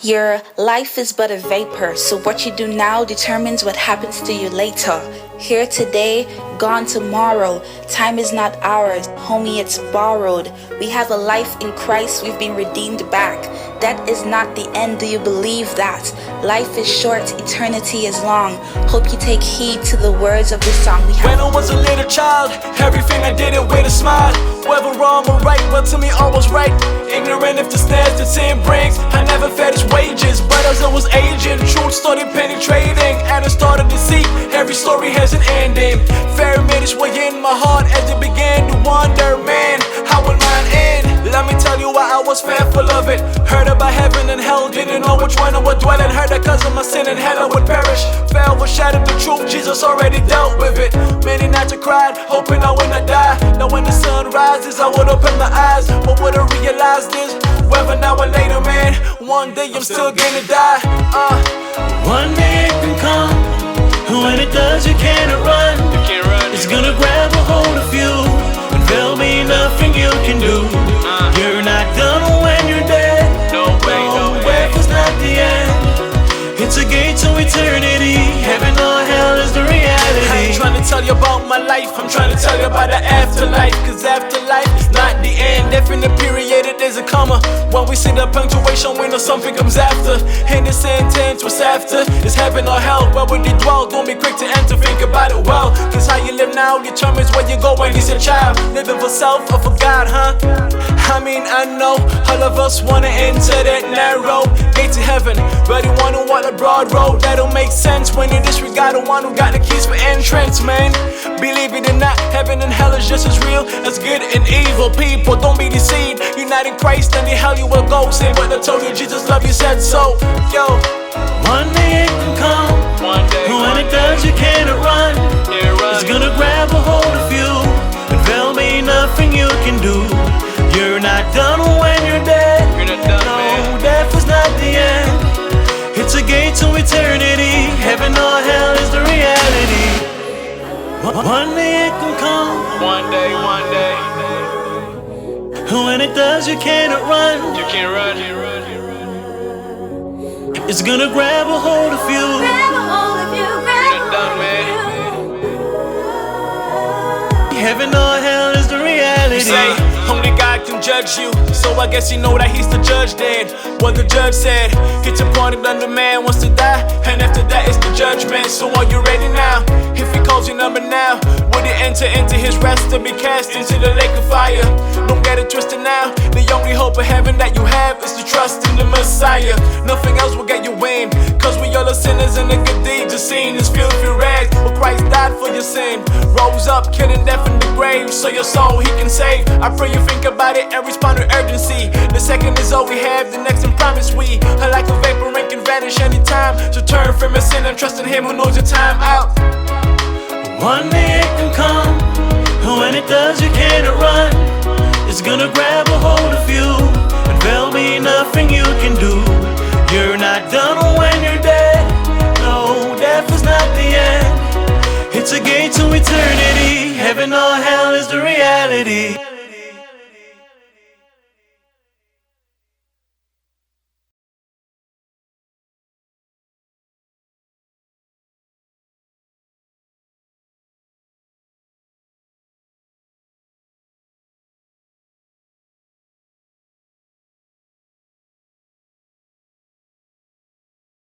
Your life is but a vapor, so what you do now determines what happens to you later. Here today, gone tomorrow. Time is not ours, homie, it's borrowed. We have a life in Christ, we've been redeemed back. That is not the end, do you believe that? Life is short, eternity is long. Hope you take heed to the words of this song. When I was a little child, everything I did it with a smile. Whether wrong or right, well to me all was right. Ignorant if the snares that sin brings. I never fed his wages, but as I was aging, truth started penetrating, and I started to see every story has an ending. Fair minutes were in my heart as it began to wonder, man, how will mine end? Let me tell you why I was fearful of it. Heard about heaven and hell, didn't know which one I would dwell in. Heard that cause of my sin and hell I would perish. Fell was shattered the truth, Jesus already dealt with it. Many nights I cried, hoping I would not die. Now when the sun rises, I would open my eyes. But what I realized is, whether now or later, man, one day I'm still gonna die. One day it can come, when it does you cannot run. It's gonna grab a hold of you, and there'll be nothing you can do. You're not done when you're dead. No way, it's not the end. It's a gate to eternity. Heaven or hell is the reality. I ain't trying to tell you about my life, I'm trying to tell you about the afterlife. Cause afterlife is not the end. Definite period, it is a comma. When we see the punctuation, we know something comes after. And the sentence was after is heaven or hell. Where would you dwell? Don't be quick to enter, think about it well. Cause how you live now determines where you go when you're a child. Living for self or for God, huh? I mean, I know all of us wanna enter that narrow gate to heaven, but you wanna walk the broad road. That don't make sense when you disregard the one who got the keys for entrance, man. Believe it or not, heaven and hell is just as real as good and evil. People, don't be deceived. United in Christ, then the hell you will go. Say what I told you, Jesus love you, said so. Yo, one day it can come, when it does you cannot run. It's gonna grab a hold of you, and there'll be nothing you can do. You're not done when you're dead. No, death is not the end. It's a gate to eternity. Heaven or hell is the reality. One day it can come. One day. When it does, you cannot run. You can't run. It's gonna grab a hold of you. You're not done, man. Heaven or hell is the reality. You say only God can judge you, so I guess you know that he's the judge then. What the judge said, it's appointed that the man wants to die, and after that it's the judgment. So are you ready now? If he calls your number now, would you enter into his rest to be cast into the lake of fire? Don't get it twisted now, the only hope of heaven that you have is to trust in the Messiah. Nothing else will get you in, cause we all are sinners and the good deeds are seen as filthy rags. But Christ died for your sin, rose up, killing death in the grave, so your soul he can save. I pray you think about it and respond with urgency. The second is all we have, the next in promise we are like a vapor and can vanish anytime. So turn from your sin and trust in him who knows your time out. One day it can come, when it does you cannot run. It's gonna grab a hold of you, and there'll be nothing you can do. You're not done when you're dead. No, death is not the end. It's a gate to eternity.